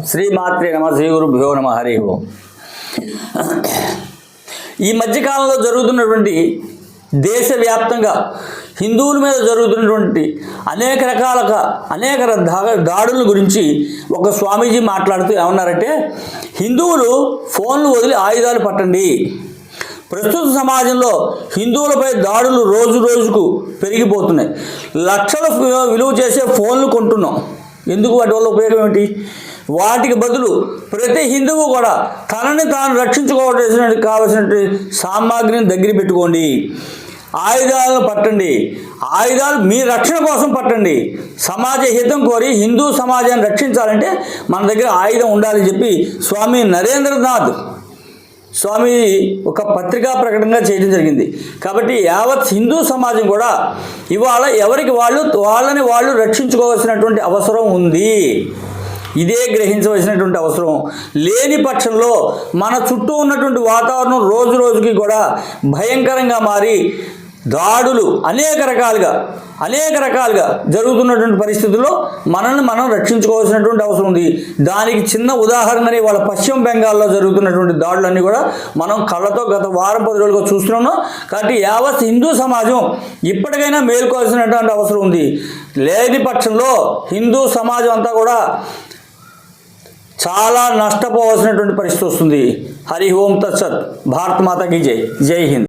శ్రీమాత్రే నమ, శ్రీ గురుభ్యో నమ. హరి ఓం. ఈ మధ్యకాలంలో జరుగుతున్నటువంటి దేశవ్యాప్తంగా హిందువుల మీద జరుగుతున్నటువంటి అనేక దాడుల గురించి ఒక స్వామీజీ మాట్లాడుతూ ఏమన్నారంటే, హిందువులు ఫోన్లు వదిలి ఆయుధాలు పట్టండి. ప్రస్తుత సమాజంలో హిందువులపై దాడులు రోజు రోజుకు పెరిగిపోతున్నాయి. లక్షల విలువ చేసే ఫోన్లు కొంటున్నాం. ఎందుకు? వాటి వల్ల ఉపయోగం ఏమిటి? వాటికి బదులు ప్రతి హిందువు కూడా తనని తాను రక్షించుకోవాల్సిన కావలసిన సామాగ్రిని దగ్గర పెట్టుకోండి. ఆయుధాలను పట్టండి. ఆయుధాలు మీ రక్షణ కోసం పట్టండి. సమాజ హితం కోరి హిందూ సమాజాన్ని రక్షించాలంటే మన దగ్గర ఆయుధం ఉండాలని చెప్పి స్వామి నరేంద్రనాథ్ స్వామి ఒక పత్రికా ప్రకటనగా చేయడం జరిగింది. కాబట్టి యావత్ హిందూ సమాజం కూడా ఇవాళ ఎవరికి వాళ్ళని వాళ్ళు రక్షించుకోవాల్సినటువంటి అవసరం ఉంది. ఇదే గ్రహించవలసినటువంటి అవసరం. లేని పక్షంలో మన చుట్టూ ఉన్నటువంటి వాతావరణం రోజు రోజుకి కూడా భయంకరంగా మారి దాడులు అనేక రకాలుగా జరుగుతున్నటువంటి పరిస్థితుల్లో మనల్ని మనం రక్షించుకోవాల్సినటువంటి అవసరం ఉంది. దానికి చిన్న ఉదాహరణని వాళ్ళ పశ్చిమ బెంగాల్లో జరుగుతున్నటువంటి దాడులన్నీ కూడా మనం కళ్ళతో గత వారం 10 రోజులుగా చూస్తున్నాం. కాబట్టి యావత్ హిందూ సమాజం ఇప్పటికైనా మేల్కోవాల్సినటువంటి అవసరం ఉంది. లేని పక్షంలో హిందూ సమాజం అంతా కూడా చాలా నష్టపోవాల్సినటువంటి పరిస్థితి వస్తుంది. హరి ఓం తత్సత్. భారత్ మాతాకి జై. జై హింద్.